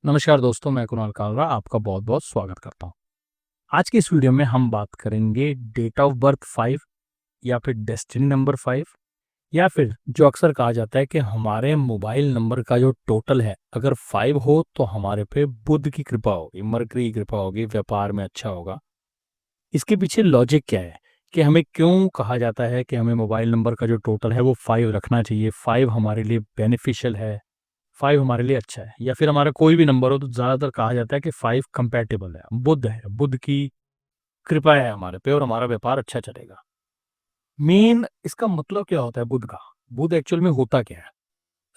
नमस्कार दोस्तों, मैं कुणाल कालरा आपका बहुत-बहुत स्वागत करता हूँ। आज की इस वीडियो में हम बात करेंगे डेट ऑफ बर्थ 5 या फिर डेस्टिनी नंबर 5 या फिर जो अक्सर कहा जाता है कि हमारे मोबाइल नंबर का जो टोटल है, अगर 5 हो तो हमारे पे बुध की कृपा होगी, मरकरी की कृपा होगी, व्यापार में अच्छा होगा। इसके पीछे लॉजिक क्या है कि हमें क्यों कहा जाता है कि हमें मोबाइल नंबर का जो टोटल है वो 5 रखना चाहिए, 5 हमारे लिए बेनिफिशियल है, 5 हमारे लिए अच्छा है या फिर हमारा कोई भी नंबर हो तो ज़्यादातर कहा जाता है कि 5 कंपैटिबल है, बुध की कृपा है हमारे पे और हमारा व्यापार अच्छा चलेगा। मेन इसका मतलब क्या होता है बुध का? बुध एक्चुअल में होता क्या है?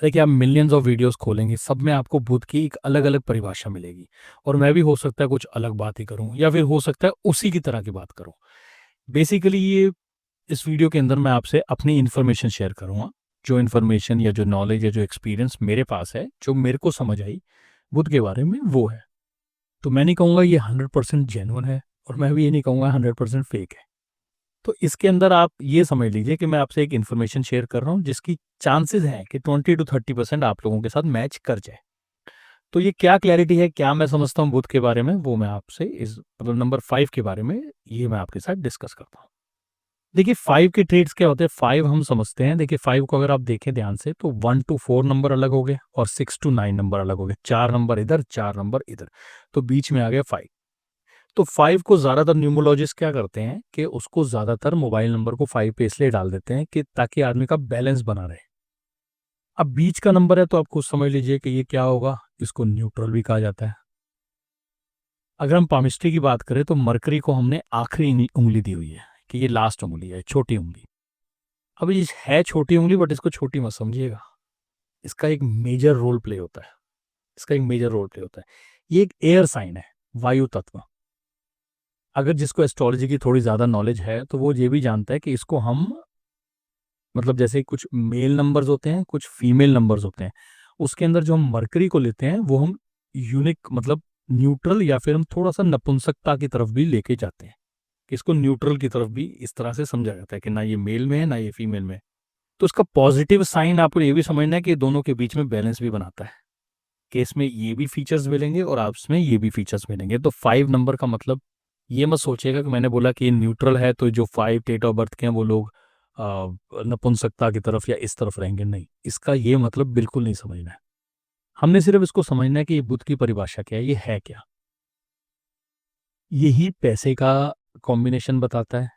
देखिए, आप मिलियंस ऑफ वीडियोस खोलेंगे, सब में आपको बुध की एक अलग-अलग परिभाषा मिलेगी और मैं भी हो सकता है कुछ अलग बात ही करूँ या फिर हो सकता है उसी की तरह की बात करूँ। बेसिकली ये इस वीडियो के अंदर मैं आपसे अपनी इन्फॉर्मेशन शेयर करूँगा। जो इन्फॉर्मेशन या जो नॉलेज या जो एक्सपीरियंस मेरे पास है, जो मेरे को समझ आई बुध के बारे में वो है। तो मैं नहीं कहूँगा ये 100% जेन्युइन है और मैं भी ये नहीं कहूँगा 100% फेक है। तो इसके अंदर आप ये समझ लीजिए कि मैं आपसे एक इन्फॉर्मेशन शेयर कर रहा हूँ जिसकी चांसेस हैं कि 20 to 30% आप लोगों के साथ मैच कर जाए। तो ये क्या क्लैरिटी है, क्या मैं समझता हूँ बुध के बारे में, वो मैं आपसे इस मतलब नंबर 5 के बारे में ये मैं आपके साथ डिस्कस करता हूँ। देखिए 5 के ट्रेड्स क्या होते हैं, 5 हम समझते हैं। देखिए 5 को अगर आप देखें ध्यान से तो 1 to 4 नंबर अलग हो गए और 6 to 9 नंबर अलग हो गए। 4 नंबर इधर, 4 नंबर इधर, तो बीच में आ गया 5। तो 5 को ज़्यादातर न्यूमरोलॉजिस्ट क्या करते हैं कि उसको ज़्यादातर मोबाइल नंबर को 5 पे इसलिए डाल देते हैं कि ताकि आदमी का बैलेंस बना रहे। अब बीच का नंबर है तो आप खुद समझ लीजिए कि ये क्या होगा, इसको न्यूट्रल भी कहा जाता है। अगर हम पामिस्ट्री की बात करें तो मरकरी को हमने आखिरी उंगली दी हुई है कि ये लास्ट उंगली है, छोटी उंगली। अब ये है छोटी उंगली बट इसको छोटी मत समझिएगा। इसका एक मेजर रोल प्ले होता है। इसका एक मेजर रोल प्ले होता है। ये एक एयर साइन है, वायु तत्व। अगर जिसको एस्ट्रोलॉजी की थोड़ी ज़्यादा नॉलेज है तो वो ये भी जानता है कि इसको हम मतलब जैसे कुछ मेल नंबर्स होते हैं, कुछ फीमेल नंबर्स होते हैं। उसके अंदर जो हम मरकरी को लेते हैं वो हम यूनिक मतलब न्यूट्रल या फिर हम थोड़ा-सा नपुंसकता की तरफ भी लेके जाते हैं। कि इसको न्यूट्रल की तरफ भी इस तरह से समझा जाता है कि ना ये मेल में है, ना ये फीमेल में है। तो इसका पॉजिटिव साइन आपको ये भी समझना है कि दोनों के बीच में बैलेंस भी बनाता है कि इसमें ये भी फीचर्स मिलेंगे और आपस में ये भी फीचर्स मिलेंगे। तो 5 नंबर का मतलब ये मत सोचिएगा कि मैंने बोला कि ये न्यूट्रल है तो जो 5 डेट ऑफ बर्थ के हैं वो लोग नपुंसकता की तरफ या इस तरफ रहेंगे, नहीं। इसका ये मतलब बिल्कुल नहीं समझना है। हमने सिर्फ इसको समझना है कि ये बुध की परिभाषा क्या है क्या? यही पैसे का कॉम्बिनेशन बताता है,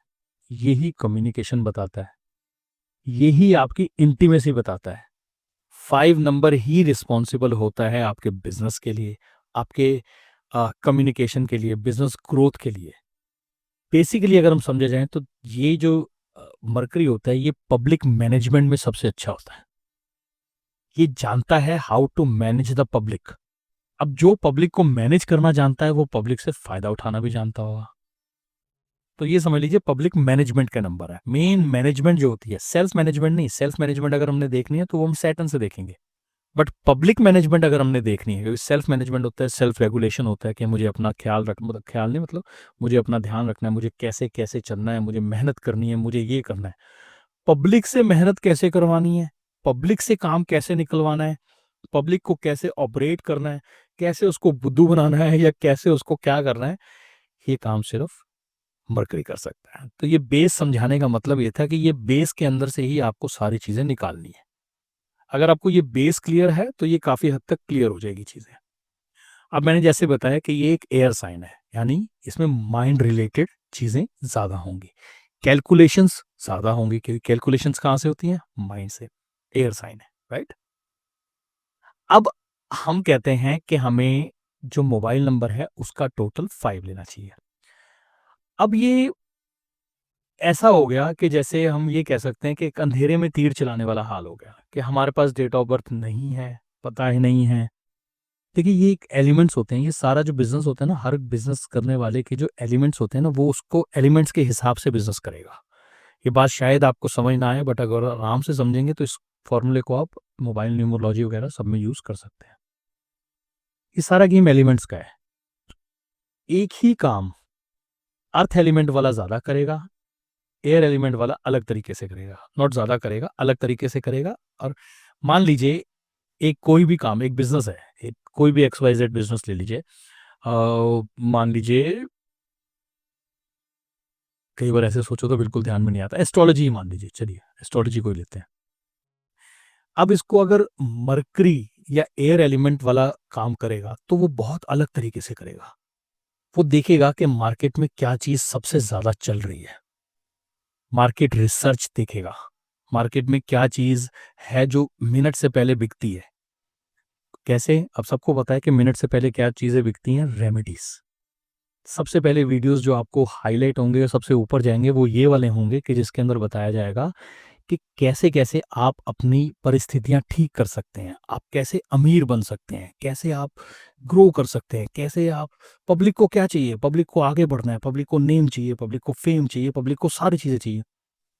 यही कम्युनिकेशन बताता है, यही आपकी इंटीमेसी बताता है। 5 नंबर ही रिस्पॉन्सिबल होता है आपके बिजनेस के लिए, आपके कम्युनिकेशन के लिए, बिजनेस ग्रोथ के लिए। बेसिकली अगर हम समझे जाएँ तो ये जो मरकरी होता है ये पब्लिक मैनेजमेंट में सबसे अच्छा होता है। ये जानता है how to manage the public. अब जो पब्लिक को मैनेज करना जानता है वो पब्लिक से फ़ायदा उठाना भी जानता होगा। तो ये समझ लीजिए पब्लिक मैनेजमेंट का नंबर है। मेन मैनेजमेंट जो होती है, सेल्फ मैनेजमेंट नहीं, सेल्फ मैनेजमेंट अगर हमने देखनी है तो वो हम सैटर्न से देखेंगे। बट पब्लिक मैनेजमेंट अगर हमने देखनी है, क्योंकि सेल्फ मैनेजमेंट होता है, सेल्फ रेगुलेशन होता है कि मुझे अपना ख्याल रख मतलब ख्याल नहीं मतलब मुझे अपना ध्यान रखना है, मुझे कैसे-कैसे चलना है, मुझे मेहनत करनी है, मुझे ये करना है। पब्लिक से मेहनत कैसे करवानी है, पब्लिक से काम कैसे निकलवाना है, पब्लिक को कैसे ऑपरेट करना है, कैसे उसको बुद्धू बनाना है या कैसे उसको क्या करना है, ये काम सिर्फ मरकरी कर सकता है। तो ये बेस समझाने का मतलब ये था कि ये बेस के अंदर से ही आपको सारी चीज़ें निकालनी है। अगर आपको ये बेस क्लियर है तो ये काफ़ी हद तक क्लियर हो जाएगी चीज़ें। अब मैंने जैसे बताया कि ये एक एयर साइन है, यानी इसमें माइंड रिलेटेड चीज़ें ज़्यादा होंगी। कैलकुलेशंस ज़्यादा होंगी क्योंकि कैलकुलेशंस कहाँ से होती हैं? माइंड से। एयर साइन है, राइट? अब हम कहते हैं कि हमें जो मोबाइल नंबर है उसका टोटल 5 लेना चाहिए। अब ये ऐसा हो गया कि जैसे हम ये कह सकते हैं कि एक अंधेरे में तीर चलाने वाला हाल हो गया कि हमारे पास डेट ऑफ बर्थ नहीं है, पता ही नहीं है। देखिए ये एक एलिमेंट्स होते हैं, ये सारा जो बिज़नेस होता है ना, हर बिज़नेस करने वाले के जो एलिमेंट्स होते हैं ना, वो उसको एलिमेंट्स के हिसाब से बिज़नेस करेगा। ये बात शायद आपको समझ ना आए बट अगर आराम से समझेंगे तो इस फ़ॉर्मूले को आप मोबाइल न्यूमरोलॉजी वगैरह सब में यूज़ कर सकते हैं। ये सारा गेम एलिमेंट्स का है। एक ही काम अर्थ एलिमेंट वाला ज़्यादा करेगा, एयर एलिमेंट वाला अलग तरीके से करेगा। नॉट ज़्यादा करेगा, अलग तरीके से करेगा। और मान लीजिए एक कोई भी काम, एक बिज़नेस है, एक कोई भी XYZ बिजनेस ले लीजिए, मान लीजिए, कई बार ऐसे सोचो तो बिल्कुल ध्यान में नहीं आता, एस्ट्रोलॉजी ही मान लीजिए, चलिए एस्ट्रोलॉजी को ही लेते हैं। अब इसको अगर मरकरी या एयर एलिमेंट वाला काम करेगा तो वो बहुत अलग तरीके से करेगा। वो देखेगा कि मार्केट में क्या चीज सबसे ज्यादा चल रही है, मार्केट रिसर्च देखेगा, मार्केट में क्या चीज है जो मिनट से पहले बिकती है। कैसे? अब सबको पता है कि मिनट से पहले क्या चीजें बिकती हैं, रेमेडीज। सबसे पहले वीडियोस जो आपको हाईलाइट होंगे और सबसे ऊपर जाएंगे वो ये वाले होंगे कि जिसके अंदर बताया जाएगा कि कैसे कैसे आप अपनी परिस्थितियां ठीक कर सकते हैं, आप कैसे अमीर बन सकते हैं, कैसे आप ग्रो कर सकते हैं, कैसे आप, पब्लिक को क्या चाहिए, पब्लिक को आगे बढ़ना है, पब्लिक को नेम चाहिए, पब्लिक को फेम चाहिए, पब्लिक को सारी चीजें चाहिए।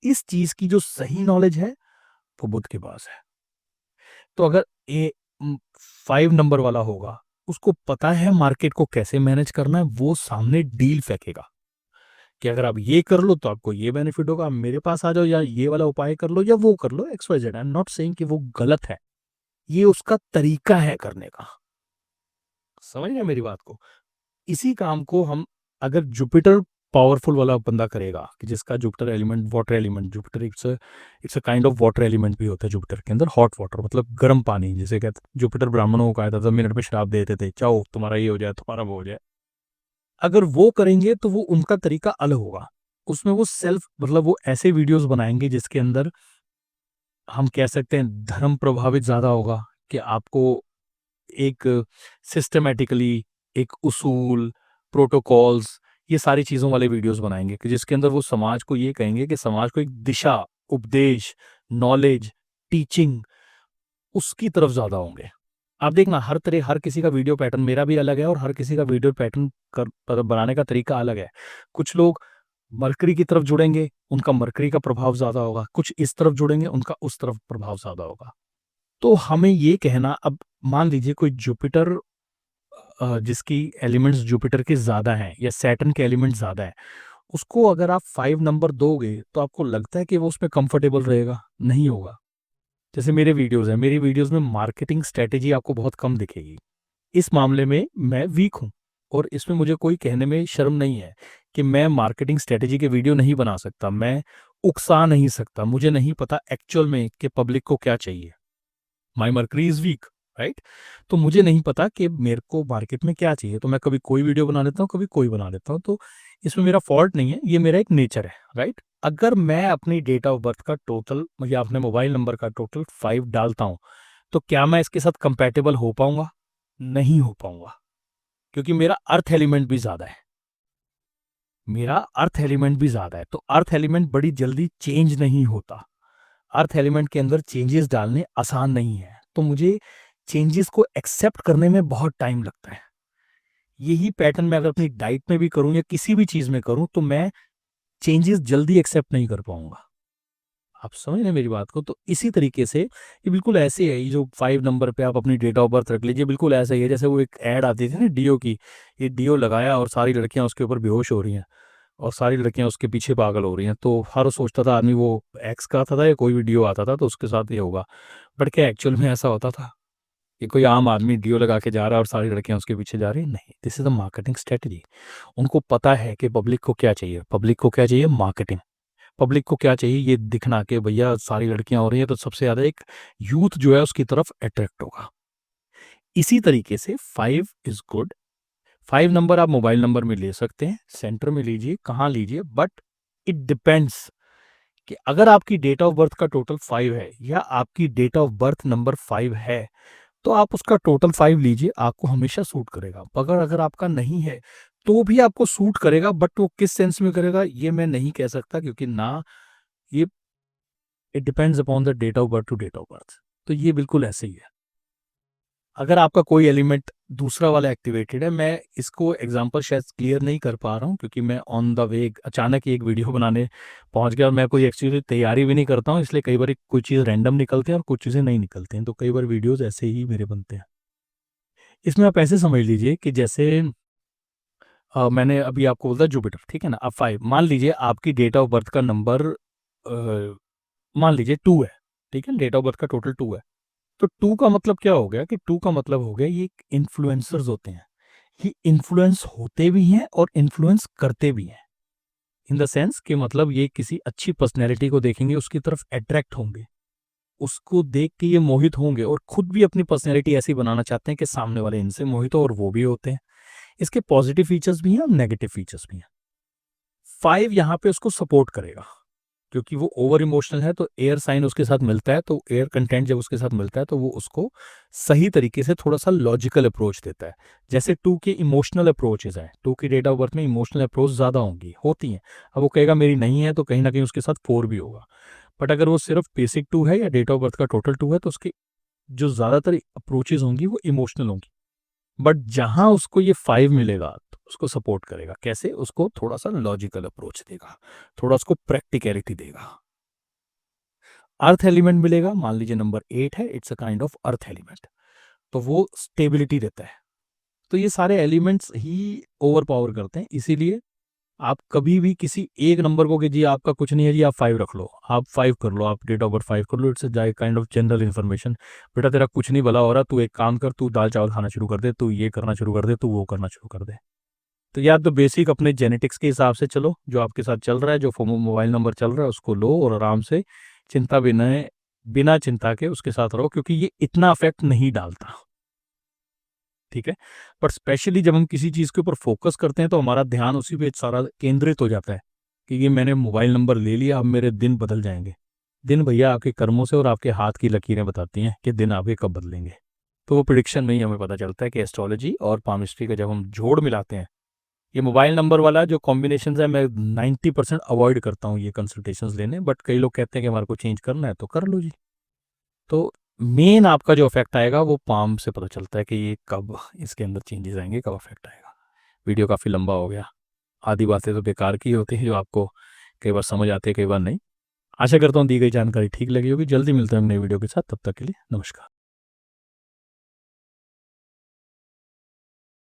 इस चीज की जो सही नॉलेज है वो बुद्ध के पास है। तो अगर ए 5 नंबर वाला होगा, उसको पता है मार्केट को कैसे मैनेज करना है, वो सामने डील फेंकेगा कि अगर आप ये कर लो तो आपको ये बेनिफिट होगा, आप मेरे पास आ जाओ, या ये वाला उपाय कर लो या वो कर लो, XYZ। I am not saying कि वो गलत है, ये उसका तरीका है करने का। समझ रहे हैं मेरी बात को? इसी काम को हम, अगर जुपिटर पावरफुल वाला बंदा करेगा, कि जिसका Jupiter element water element, Jupiter it's a kind of water element भी होता है जुपिटर के अंदर, हॉट वाटर मतलब गर्म पानी, जिसे कहते हैं, जुपिटर ब्राह्मणों को कहा था, मिनट में शराब देते थे, चाहो तुम्हारा ये हो जाए, तुम्हारा वो हो जाए। अगर वो करेंगे तो वो उनका तरीका अलग होगा। उसमें वो सेल्फ, मतलब वो ऐसे वीडियोस बनाएंगे जिसके अंदर हम कह सकते हैं धर्म प्रभावित ज्यादा होगा, कि आपको एक सिस्टमेटिकली, एक उसूल, प्रोटोकॉल्स, ये सारी चीजों वाले वीडियोस बनाएंगे, कि जिसके अंदर वो समाज को ये कहेंगे कि समाज को एक दिशा, उपदेश, नॉलेज, टीचिंग, उसकी तरफ ज्यादा होंगे। आप देखना, हर किसी का वीडियो पैटर्न मेरा भी अलग है, और हर किसी का वीडियो पैटर्न बनाने का तरीका अलग है। कुछ लोग मरकरी की तरफ जुड़ेंगे, उनका मरकरी का प्रभाव ज्यादा होगा, कुछ इस तरफ जुड़ेंगे, उनका उस तरफ प्रभाव ज्यादा होगा। तो हमें ये कहना, अब मान लीजिए कोई जुपिटर, जिसकी एलिमेंट्स जुपिटर के ज्यादा हैं या सैटर्न के एलिमेंट्स ज्यादा हैं, उसको अगर आप 5 नंबर दोगे तो आपको लगता है कि वो उसमें कंफर्टेबल रहेगा? नहीं होगा। जैसे मेरे वीडियोस हैं, मेरी वीडियोस में मार्केटिंग स्ट्रेटेजी आपको बहुत कम दिखेगी। इस मामले में मैं वीक हूं, और इसमें मुझे कोई कहने में शर्म नहीं है कि मैं मार्केटिंग स्ट्रेटेजी के वीडियो नहीं बना सकता, मैं उकसा नहीं सकता, मुझे नहीं पता एक्चुअल में कि पब्लिक को क्या चाहिए। माई मर्करी इज वीक, राइट? तो मुझे नहीं पता कि मेरे को मार्केट में क्या चाहिए, तो मैं कभी कोई वीडियो बना लेता हूँ, कभी कोई बना लेता हूँ। तो इसमें मेरा फॉल्ट नहीं है, ये मेरा एक नेचर है, राइट? अगर मैं अपनी डेट ऑफ बर्थ का टोटल या अपने मोबाइल नंबर का टोटल 5 डालता हूँ, तो क्या मैं इसके साथ कंपैटिबल हो पाऊंगा? नहीं हो पाऊंगा, क्योंकि मेरा अर्थ एलिमेंट भी ज्यादा है, मेरा अर्थ एलिमेंट भी ज्यादा है। तो अर्थ एलिमेंट बड़ी जल्दी चेंज नहीं होता, अर्थ एलिमेंट के अंदर चेंजेस डालने आसान नहीं है, तो मुझे चेंजेस को एक्सेप्ट करने में बहुत टाइम लगता है। यही पैटर्न मैं अगर अपनी डाइट में भी करूं या किसी भी चीज में करूं, तो मैं चेंजेस जल्दी एक्सेप्ट नहीं कर पाऊंगा। आप समझ रहे हैं मेरी बात को? तो इसी तरीके से ये बिल्कुल ऐसे है, ये जो 5 नंबर पे आप अपनी डेट ऑफ बर्थ रख लीजिए, बिल्कुल ऐसा ही है जैसे वो एक ऐड आती थी ना डीओ की, ये डीओ लगाया और सारी लड़कियां उसके ऊपर बेहोश हो रही हैं, और सारी लड़कियां उसके पीछे पागल हो रही हैं। तो हर सोचता था आदमी वो एक्स का आता था या कोई भी डीओ आता था तो उसके साथ ये होगा, बट क्या एक्चुअल में ऐसा होता था कि कोई आम आदमी डीओ लगा के जा रहा है और सारी लड़कियां उसके पीछे जा रही हैं? नहीं, this is the marketing strategy. उनको पता है कि पब्लिक को क्या चाहिए, पब्लिक को क्या चाहिए, मार्केटिंग। पब्लिक को क्या चाहिए, ये दिखना कि भैया सारी लड़कियां हो रही हैं तो सबसे ज्यादा एक यूथ जो है उसकी तरफ अट्रैक्ट होगा। इसी तरीके से 5 इज गुड। 5 नंबर आप मोबाइल नंबर में ले सकते हैं, सेंटर में लीजिए, कहाँ लीजिए, बट इट डिपेंड्स कि अगर आपकी डेट ऑफ बर्थ का टोटल 5 है या आपकी डेट ऑफ बर्थ नंबर 5 है, तो आप उसका टोटल 5 लीजिए, आपको हमेशा सूट करेगा। अगर अगर आपका नहीं है तो भी आपको सूट करेगा, बट वो किस सेंस में करेगा ये मैं नहीं कह सकता, क्योंकि ना, ये it depends upon the date of birth to date of birth. तो ये बिल्कुल ऐसे ही है। अगर आपका कोई एलिमेंट दूसरा वाला एक्टिवेटेड है, मैं इसको एग्जांपल शायद क्लियर नहीं कर पा रहा हूँ क्योंकि मैं ऑन द वे अचानक ही एक वीडियो बनाने पहुंच गया, और मैं कोई एक्चुअली तैयारी भी नहीं करता हूँ, इसलिए कई बार कोई चीज़ रैंडम निकलती है और कुछ चीज़ें नहीं निकलती हैं, तो कई बार वीडियोज ऐसे ही मेरे बनते हैं। इसमें आप ऐसे समझ लीजिए कि जैसे मैंने अभी आपको बोला जुपिटर, ठीक है ना? अब 5, मान लीजिए आपकी डेट ऑफ बर्थ का नंबर मान लीजिए 2 है, ठीक है? डेट ऑफ बर्थ का टोटल 2 है। तो टू का मतलब क्या हो गया कि टू का मतलब हो गया ये इन्फ्लुएंसर्स होते हैं, ये इन्फ्लुएंस होते भी हैं और इन्फ्लुएंस करते भी हैं। इन द सेंस कि मतलब ये किसी अच्छी पर्सनैलिटी को देखेंगे, उसकी तरफ अट्रैक्ट होंगे, उसको देख के ये मोहित होंगे और खुद भी अपनी पर्सनैलिटी ऐसी बनाना चाहते हैं कि सामने वाले इनसे मोहित हो, और वो भी होते हैं। इसके पॉजिटिव फीचर्स भी हैं और नेगेटिव फीचर्स भी हैं। 5 यहाँ पे उसको सपोर्ट करेगा, क्योंकि वो ओवर इमोशनल है, तो एयर साइन उसके साथ मिलता है, तो एयर कंटेंट जब उसके साथ मिलता है तो वो उसको सही तरीके से थोड़ा सा लॉजिकल अप्रोच देता है। जैसे 2 के इमोशनल अप्रोचेज हैं, 2 की डेट ऑफ बर्थ में इमोशनल अप्रोच ज़्यादा होती हैं। अब वो कहेगा मेरी नहीं है, तो कहीं ना कहीं उसके साथ 4 भी होगा। बट अगर वो सिर्फ बेसिक 2 है या डेट ऑफ बर्थ का टोटल 2 है, तो उसकी जो ज़्यादातर अप्रोचेज होंगी वो इमोशनल होंगी। बट जहां उसको ये 5 मिलेगा तो उसको सपोर्ट करेगा। कैसे? उसको थोड़ा सा लॉजिकल अप्रोच देगा, थोड़ा उसको प्रैक्टिकलिटी देगा। अर्थ एलिमेंट मिलेगा, मान लीजिए नंबर 8 है, it's a kind of earth element, तो वो स्टेबिलिटी देता है। तो ये सारे एलिमेंट्स ही ओवर पावर करते हैं, इसीलिए आप कभी भी किसी एक नंबर को कि जी आपका कुछ नहीं है जी, आप 5 रख लो, आप 5 कर लो, आप डेट ऑफ बर्थ 5 कर लो, इट्स जाए काइंड ऑफ जनरल इन्फॉर्मेशन। बेटा तेरा कुछ नहीं भला हो रहा, तू एक काम कर, तू दाल चावल खाना शुरू कर दे, तू ये करना शुरू कर दे, तू वो करना शुरू कर दे। तो या तो बेसिक अपने जेनेटिक्स के हिसाब से चलो, जो आपके साथ चल रहा है, जो मोबाइल नंबर चल रहा है उसको लो और आराम से चिंता बिना चिंता के उसके साथ रहो, क्योंकि ये इतना अफेक्ट नहीं डालता। ठीक है। पर स्पेशली जब हम किसी चीज़ के ऊपर फोकस करते हैं तो हमारा ध्यान उसी पे सारा केंद्रित हो जाता है कि ये मैंने मोबाइल नंबर ले लिया, अब मेरे दिन बदल जाएंगे। दिन भैया आपके कर्मों से और आपके हाथ की लकीरें बताती हैं कि दिन आपके कब बदलेंगे। तो वो प्रिडिक्शन में ही हमें पता चलता है कि एस्ट्रोलॉजी और पामिस्ट्री का जब हम जोड़ मिलाते हैं, ये मोबाइल नंबर वाला जो कॉम्बिनेशन है, मैं 90% अवॉइड करता हूँ ये कंसल्टेशंस लेने, बट कई लोग कहते हैं कि हमारे को चेंज करना है तो कर लो जी। तो मेन आपका जो इफेक्ट आएगा वो पाम से पता चलता है कि ये कब इसके अंदर चेंजेस आएंगे, कब इफेक्ट आएगा। वीडियो काफ़ी लंबा हो गया, आधी बातें तो बेकार की होती हैं जो आपको कई बार समझ आती है, कई बार नहीं। आशा करता हूँ दी गई जानकारी ठीक लगी होगी। जल्दी मिलते हैं नई वीडियो के साथ, तब तक के लिए नमस्कार।